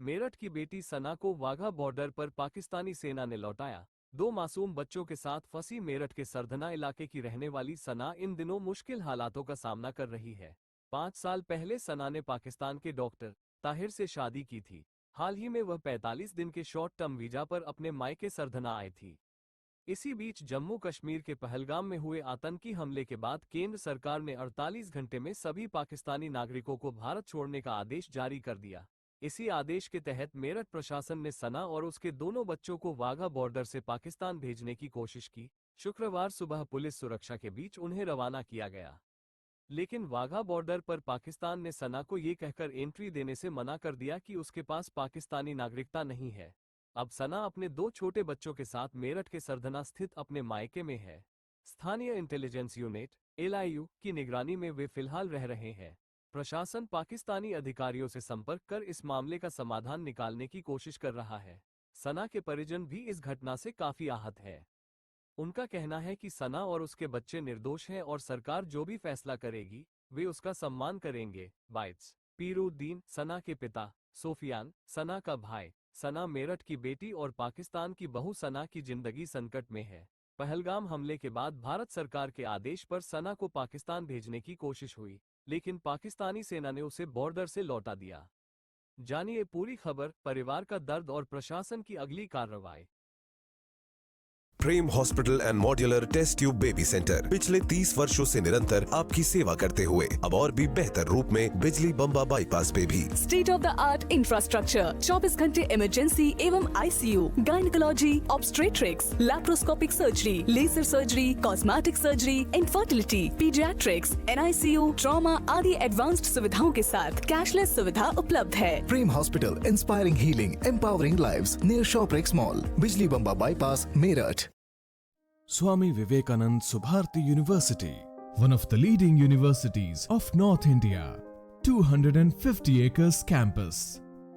मेरठ की बेटी सना को वाघा बॉर्डर पर पाकिस्तानी सेना ने लौटाया। 2 मासूम बच्चों के साथ फंसी मेरठ के सरधना इलाके की रहने वाली सना इन दिनों मुश्किल हालातों का सामना कर रही है। 5 साल पहले सना ने पाकिस्तान के डॉक्टर ताहिर से शादी की थी। हाल ही में वह 45 दिन के शॉर्ट टर्म वीजा पर अपने मायके सरधना आई थी। इसी बीच जम्मू कश्मीर के पहलगाम में हुए आतंकी हमले के बाद केंद्र सरकार ने 48 घंटे में सभी पाकिस्तानी नागरिकों को भारत छोड़ने का आदेश जारी कर दिया। इसी आदेश के तहत मेरठ प्रशासन ने सना और उसके दोनों बच्चों को वाघा बॉर्डर से पाकिस्तान भेजने की कोशिश की। शुक्रवार सुबह पुलिस सुरक्षा के बीच उन्हें रवाना किया गया, लेकिन वाघा बॉर्डर पर पाकिस्तान ने सना को ये कहकर एंट्री देने से मना कर दिया कि उसके पास पाकिस्तानी नागरिकता नहीं है। अब सना अपने 2 छोटे बच्चों के साथ मेरठ के सरधना स्थित अपने मायके में है। स्थानीय इंटेलिजेंस यूनिट (एलआईयू) की निगरानी में वे फिलहाल रह रहे हैं। प्रशासन पाकिस्तानी अधिकारियों से संपर्क कर इस मामले का समाधान निकालने की कोशिश कर रहा है। सना के परिजन भी इस घटना से काफी आहत है। उनका कहना है कि सना और उसके बच्चे निर्दोष हैं और सरकार जो भी फैसला करेगी, वे उसका सम्मान करेंगे। बाइट्स पीरुद्दीन, सना के पिता, सोफियान, सना का भाई, सना मेरठ की बेटी और पाकिस्तान की बहू सना की जिंदगी संकट में है। पहलगाम हमले के बाद भारत सरकार के आदेश पर सना को पाकिस्तान भेजने की कोशिश हुई, लेकिन पाकिस्तानी सेना ने उसे बॉर्डर से लौटा दिया। जानिए पूरी खबर, परिवार का दर्द और प्रशासन की अगली कार्रवाई। Prem hospital and modular test tube baby centre पिछले 30 वर्षों से निरंतर आपकी सेवा करते हुए अब और भी बेहतर रूप में बिजली बम्बा बाईपास पे भी state of the art infrastructure, 24 घंटे इमरजेंसी एवं ICU, gynaecology, obstetrics, laparoscopic surgery, laser surgery, cosmetic surgery, infertility, paediatrics, NICU, trauma आदि एडवांस्ड सुविधाओं के साथ कैशलेस सुविधा उपलब्ध है। Prem hospital, inspiring healing, empowering lives, near Shoprix mall, Bijli Bamba bypass, Meerut. Swami Vivekanand Subharti University, one of the leading universities of North India. 250 acres campus,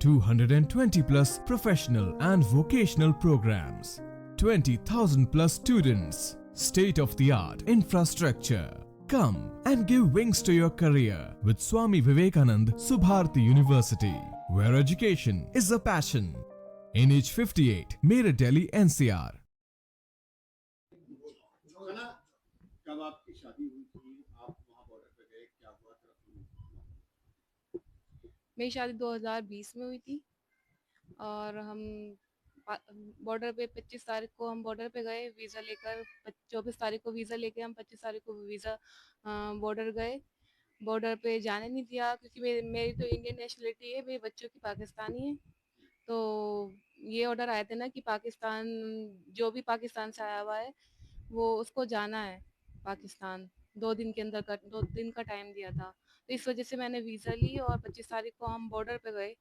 220 plus professional and vocational programs, 20,000 plus students, state of the art infrastructure. Come and give wings to your career with Swami Vivekanand Subharti University, where education is a passion. NH 58, Meerut, Delhi, NCR. खाना कब आपकी शादी हुई थी? आप वहाँ border पे गए, क्या हुआ था? मेरी शादी 2020 में हुई थी और हम बॉर्डर पे 25 तारीख को हम बॉर्डर पे गए वीज़ा लेकर। 24 तारीख को वीज़ा लेके हम 25 तारीख को वीज़ा बॉर्डर गए। बॉर्डर पे जाने नहीं दिया क्योंकि मेरी तो इंडियन नेशनलिटी है, मेरे बच्चों की पाकिस्तानी है। तो ये ऑर्डर आए थे ना कि पाकिस्तान, जो भी पाकिस्तान से आया हुआ है वो उसको जाना है पाकिस्तान। 2 दिन के अंदर 2 दिन का टाइम दिया था, तो इस वजह से मैंने वीज़ा ली और 25 तारीख को हम बॉर्डर पे गए।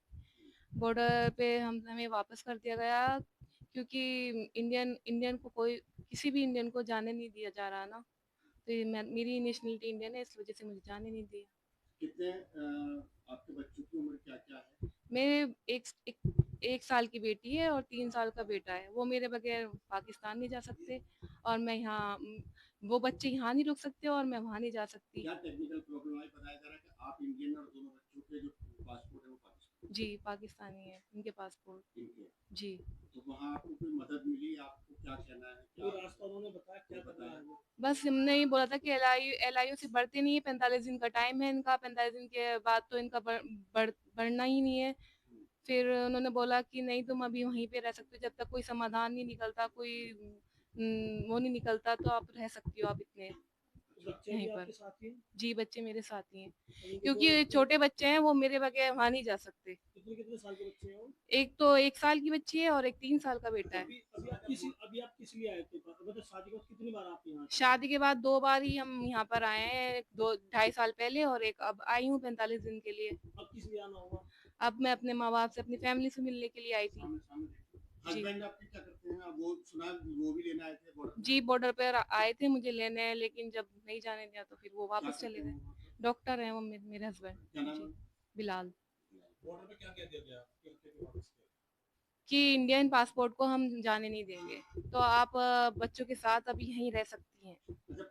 बॉर्डर पे हमें वापस कर दिया गया क्योंकि इंडियन को कोई, किसी भी इंडियन को जाने नहीं दिया जा रहा ना। तो मेरी नेशनलिटी इंडियन है, इस वजह से मुझे जाने नहीं दिया। कितने आपके बच्चों की उम्र क्या-क्या है? मेरे एक साल की बेटी है और 3 साल का बेटा है। वो मेरे बगैर पाकिस्तान नहीं जा सकते और मैं यहाँ, वो बच्चे यहाँ नहीं रुक सकते और मैं वहाँ नहीं जा सकती। क्या टेक्निकल प्रॉब्लम आई? बताया जा रहा है कि आप इंडियन और दोनों बच्चों के जो पासपोर्ट है वो पाकिस्तानी। जी, पाकिस्तानी है इनके पासपोर्ट। इनके जी। तो वहाँ आपको कोई मदद मिली? आपको क्या कहना है? क्या रास्ता उन्होंने बताया, क्या बताया है? बस हमने ये बोला था कि एलआईयू से बढ़ते नहीं है, 45 दिन का टाइम है इनका, 45 दिन के बाद तो इनका बढ़ना ही नहीं है। फिर उन्होंने बोला कि नहीं, तुम अभी वहीं पे रह सकते हो, जब तक कोई समाधान नहीं निकलता, कोई वो नहीं निकलता, तो आप रह सकती हो आप इतने यहीं पर। जी, बच्चे मेरे साथ ही हैं क्योंकि छोटे बच्चे हैं, वो मेरे बगैर वहाँ नहीं जा सकते। कितने साल के बच्चे हैं? एक तो 1 साल की बच्ची है और एक 3 साल का बेटा है। अभी आप किस लिए आए थे? मतलब शादी के बाद कितनी बार आप यहाँ? शादी के बाद 2 बार ही हम यहाँ पर आए हैं, 2 ढाई साल पहले और एक अब आई हूँ 45 दिन के लिए। अब किस लिए आना हुआ? अब मैं अपने माँ-बाप से, अपनी फैमिली से मिलने के लिए आई थी। हस्बैंड आपके क्या करते हैं? अब वो सुना वो भी लेने आए थे बॉर्डर? जी, बॉर्डर पर आए थे मुझे लेने, लेकिन जब नहीं जाने दिया तो फिर वो वापस चले गए। डॉक्टर हैं वो मेरे हस्बैंड। क्या नाम है? जी, बिलाल। बॉर्डर पे क्या दिया गया? कि इंडियन पासपोर्ट को हम जाने नहीं देंगे, तो आप बच्चों के साथ अभी यहीं रह सकती हैं,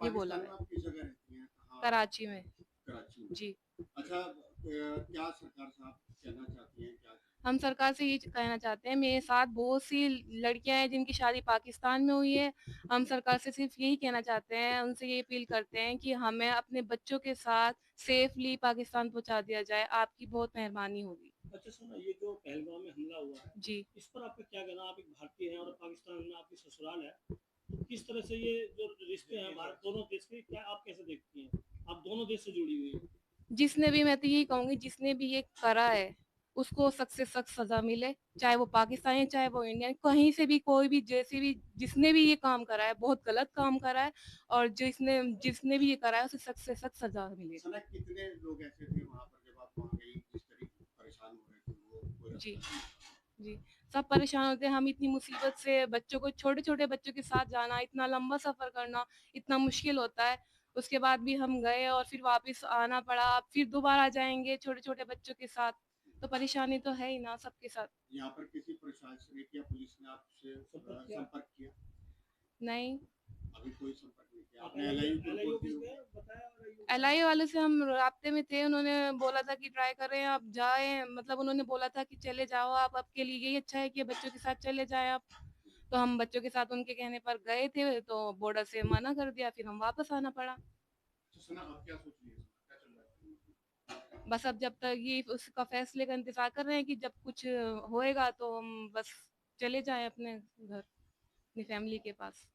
ये बोला है। आप किस जगह रहती हैं? कहाँ? कराची में। कराची में। जी। अच्छा, क्या सरकार साहब कहना चाहती हैं? क्या हम सरकार से ये कहना चाहते हैं, मेरे साथ बहुत सी लड़कियां हैं जिनकी शादी पाकिस्तान में हुई है। हम सरकार से सिर्फ यही कहना चाहते हैं, उनसे ये अपील करते हैं कि हमें अपने बच्चों के साथ सेफली पाकिस्तान पहुंचा दिया जाए। आपकी बहुत मेहरबानी होगी। अच्छा सुना, ये जो पहलगाम में हमला हुआ है, जी। इस पर आपका क्या कहना? आप एक भारतीय हैं और पाकिस्तान में आपकी ससुराल है, तो किस तरह से ये जो रिश्ते हैं भारत दोनों देश के, क्या आप कैसे देखती हैं? आप दोनों देश से जुड़ी हुई हैं। जिसने भी, मैं तो यही कहूंगी, जिसने भी ये करा है उसको सख्त से सख्त सजा मिले, चाहे वो पाकिस्तानी है चाहे वो इंडियन, कहीं से भी कोई भी जैसे भी जिसने भी ये काम करा है बहुत गलत काम करा है, और जिसने जिसने भी ये करा है उसे सख्त से सख्त सजा मिले। सुना कितने लोग ऐसे थे वहाँ पर जब आप वहाँ गई, जिस तरीके परेशान हो रहे थे वो कोई जी। जी, सब परेशान होते हैं। हम इतनी मुसीबत से बच्चों को, छोटे-छोटे बच्चों के साथ जाना, इतना लंबा सफ़र करना, इतना मुश्किल होता है। उसके बाद भी हम गए और फिर वापस आना पड़ा, अब फिर दोबारा जाएँगे छोटे-छोटे बच्चों के साथ, तो परेशानी तो है ही ना सबके साथ। यहाँ पर किसी प्रशासनिक या पुलिस ने आपसे संपर्क किया? नहीं, अभी कोई संपर्क नहीं किया आपने? एलआईयू को बताया? एलआईए वालों से हम राब्ते में थे, उन्होंने बोला था कि ट्राई कर रहे हैं, आप जाएँ, मतलब उन्होंने बोला था कि चले जाओ आप, आपके लिए यही अच्छा है कि बच्चों के साथ चले जाएँ आप। तो हम बच्चों के साथ उनके कहने पर गए थे, तो बॉर्डर से मना कर दिया, फिर हम वापस आना पड़ा। तो सुना, अब क्या सोच रही है? क्या चल रहा है? बस अब जब तक ये उसका फैसले का इंतज़ार कर रहे हैं कि जब कुछ होएगा तो हम बस चले जाएँ अपने घर, अपनी फैमिली के पास।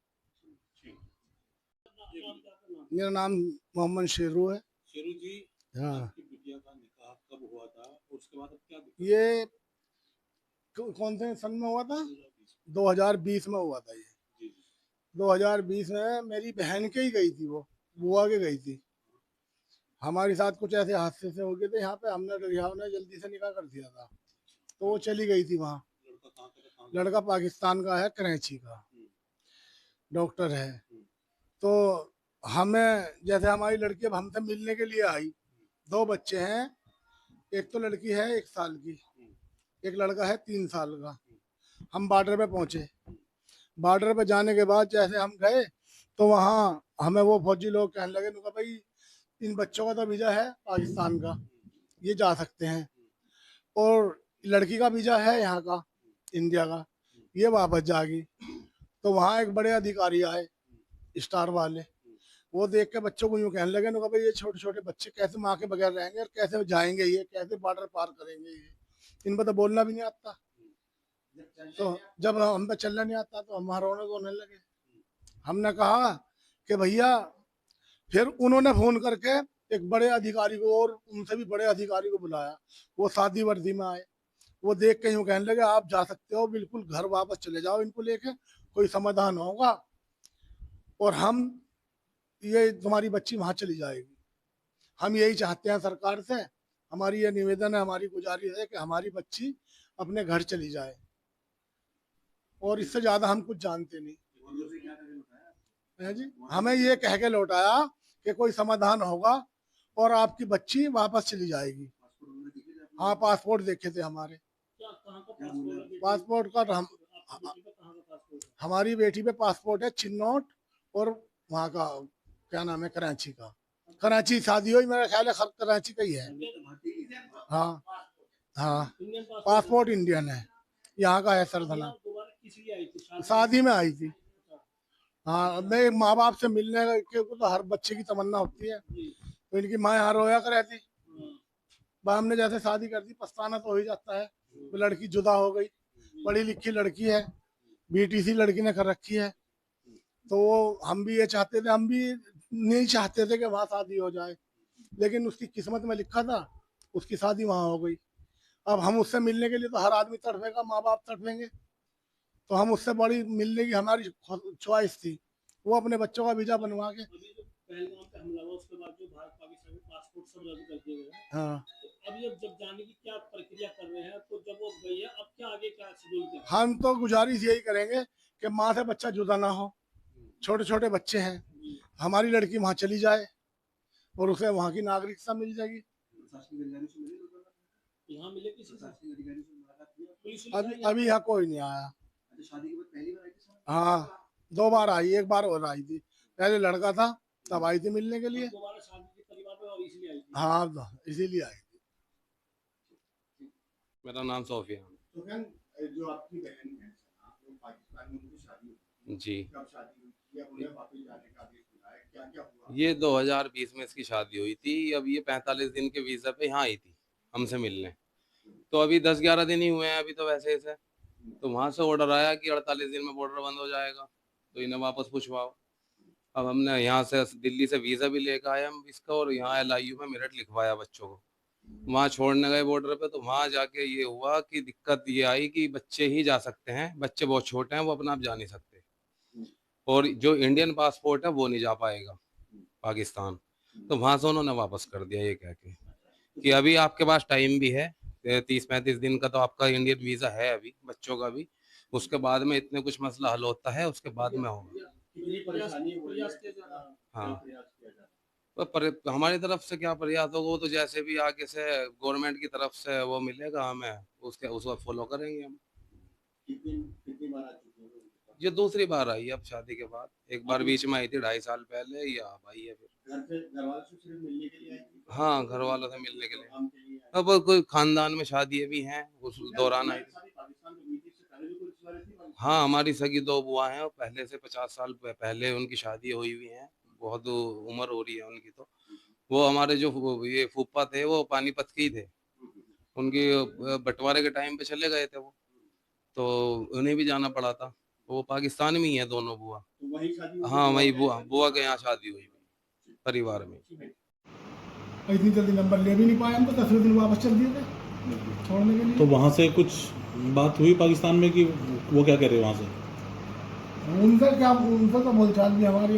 मेरा नाम मोहम्मद शेरू है। शेरू जी, हाँ, आपकी बिटिया का निकाह कब हुआ था और उसके बाद अब क्या दिक्कत? ये कौन से सन में हुआ था? 2020 में हुआ था ये। जी जी। 2020 में मेरी बहन के ही गई थी, वो बुआ के गई थी। हमारे साथ कुछ ऐसे हादसे से हो गए थे यहाँ पे, हमने रिहा ने जल्दी से निकाह कर दिया था, तो वो चली गई थी वहाँ। लड़का कहाँ का था? कहाँ लड़का पाकिस्तान का है, कराची का डॉक्टर है। तो हमें, जैसे हमारी लड़की अब हमसे मिलने के लिए आई, 2 बच्चे हैं, एक तो लड़की है 1 साल की, एक लड़का है 3 साल का। हम बॉर्डर पे पहुंचे, बॉर्डर पे जाने के बाद जैसे हम गए तो वहाँ हमें वो फौजी लोग कहने लगे, उनका भाई इन बच्चों का तो वीज़ा है पाकिस्तान का, ये जा सकते हैं, और लड़की का वीज़ा है यहाँ का, इंडिया का, ये वापस जाएगी। तो वहाँ एक बड़े अधिकारी आए, स्टार वाले, वो देख के बच्चों को यूँ कहने लगे, उनका भाई ये छोटे छोटे बच्चे कैसे माँ के बगैर रहेंगे और कैसे जाएंगे, ये कैसे बॉर्डर पार करेंगे, ये इन पर तो बोलना भी नहीं आता। तो जब हम पे चलना नहीं आता तो हम रोने होने लगे। हमने कहा कि भैया, फिर उन्होंने फोन करके एक बड़े अधिकारी को और उनसे भी बड़े अधिकारी को बुलाया, वो सादी वर्दी में आए, वो देख के यूँ कहने लगे आप जा सकते हो, बिल्कुल घर वापस चले जाओ, इनको लेके कोई समाधान होगा और हम, ये तुम्हारी बच्ची वहाँ चली जाएगी। हम यही चाहते हैं सरकार से, हमारी ये निवेदन है, हमारी गुजारिश है कि हमारी बच्ची अपने घर चली जाए, और इससे ज़्यादा हम कुछ जानते नहीं है जी। हमें ये कह के लौटाया कि कोई समाधान होगा और आपकी बच्ची वापस चली जाएगी। हाँ, पासपोर्ट देखे थे हमारे, पासपोर्ट का हम, हमारी बेटी पे पासपोर्ट है चिन्नौट, और वहाँ का क्या नाम है, कराची का। कराची शादी हुई, मेरा ख्याल है कराची का ही है। हाँ हाँ, पासपोर्ट इंडियन है, यहाँ का है सरदना, शादी में आई थी। हाँ, मैं माँ बाप से मिलने के तो हर बच्चे की तमन्ना होती है, तो इनकी माँ यहाँ रोया कर रहती। हमने जैसे शादी कर दी, पछताना तो हो ही जाता है, वो लड़की जुदा हो गई, पढ़ी लिखी लड़की है, बीटीसी लड़की ने कर रखी है। तो वो हम भी ये चाहते थे, हम भी नहीं चाहते थे कि वहाँ शादी हो जाए, लेकिन उसकी किस्मत में लिखा था, उसकी शादी वहाँ हो गई। अब हम उससे मिलने के लिए तो हर आदमी तड़पेगा, माँ बाप तड़पेंगे, तो हम उससे बड़ी मिलने की हमारी चॉइस थी, वो अपने बच्चों का वीजा बनवा के। पहलगाम पे हमला हुआ उसके बाद जो भारत पाकिस्तान में पासपोर्ट सब रद्द कर दिए गए, हाँ, तो अब ये जब जाने की क्या प्रक्रिया कर रहे हैं, तो जब वो गई है अब क्या आगे क्या शेड्यूल क्या? हम तो गुजारिश यही करेंगे कि माँ से बच्चा जुदा ना हो, छोटे छोटे बच्चे हैं, हमारी लड़की वहाँ चली जाए और उसे वहाँ की नागरिकता मिल जाएगी। यहाँ मिले किसी से? अभी यहाँ कोई नहीं आया। हाँ, 2 बार आई, 1 बार और आई थी, पहले लड़का था तब आई थी मिलने के लिए। दोबारा शादी के परिवार में और इसलिए आई थी? हाँ, इसीलिए आई। मेरा नाम सोफिया है। तो जो आपकी बहन है वो पाकिस्तान में उनकी शादी हुई जी, कब शादी हुई थी अब उन्हें वापस जाने का आदेश मिला है क्या क्या हुआ ये 2020 में इसकी शादी हुई थी। अब ये 45 दिन के वीज़ा पे यहाँ आई थी हमसे मिलने। तो अभी 10-11 दिन ही हुए हैं अभी तो वैसे इसे। तो वहाँ से ऑर्डर आया कि 48 दिन में बॉर्डर बंद हो जाएगा, तो इन्हें वापस पूछवाओ। अब हमने यहाँ से दिल्ली से वीज़ा भी लेकर आए हम इसका, और यहाँ LIU में मेरठ लिखवाया बच्चों को। वहाँ छोड़ने गए बॉर्डर पे, तो वहाँ जाके ये हुआ कि दिक्कत ये आई कि बच्चे ही जा सकते हैं, बच्चे बहुत छोटे हैं, वो अपना आप जा नहीं सकते, और जो इंडियन पासपोर्ट है वो नहीं जा पाएगा पाकिस्तान। तो वहाँ से उन्होंने वापस कर दिया ये कह के कि अभी आपके पास टाइम भी है 30-35 दिन का, तो आपका इंडियन वीज़ा है अभी बच्चों का भी, उसके बाद में इतने कुछ मसला हल होता है, उसके बाद में होगा। कितनी परेशानी हो रही है हाँ, प्रयास किया जा रहा है हमारी तरफ से क्या प्रयास होगा, वो तो जैसे भी आगे से गवर्नमेंट की तरफ से वो मिलेगा हमें, उसको फॉलो करेंगे हम। कितनी बार आ चुके हैं ये दूसरी बार आई है अब शादी के बाद, एक बार बीच में आई थी 2.5 साल पहले, ये अब आई है फिर। घर वालों से सिर्फ मिलने के लिए आई थी हाँ, घर वालों से मिलने के लिए। काम के लिए आई अब कोई खानदान में शादी भी हैं, उस दौरान आई थी। शादी पाकिस्तान में हुई थी इससे पहले भी कोई रिश्तेदारी थी पाकिस्तान हाँ, हमारी सगी 2 बुआ हैं, और पहले से 50 साल पहले उनकी शादी हुई हुई है, बहुत उम्र हो रही है उनकी। तो वो हमारे जो ये फूफा थे वो पानीपत के ही थे, उनकी बंटवारे के टाइम पे चले गए थे वो, तो उन्हें भी जाना पड़ा था। वो पाकिस्तान में ही है दोनों बुआ। तो वही शादी हुई हाँ, थी? वही बुआ के यहाँ शादी हुई परिवार में। इतनी जल्दी नंबर ले भी नहीं पाए हम तो 10 दिन वापस चल दिए थे छोड़ने के लिए। तो वहाँ से कुछ बात हुई पाकिस्तान में कि वो क्या कर रहे हैं वहाँ से? उनसे क्या, उनसे तो बोलचाल भी हमारी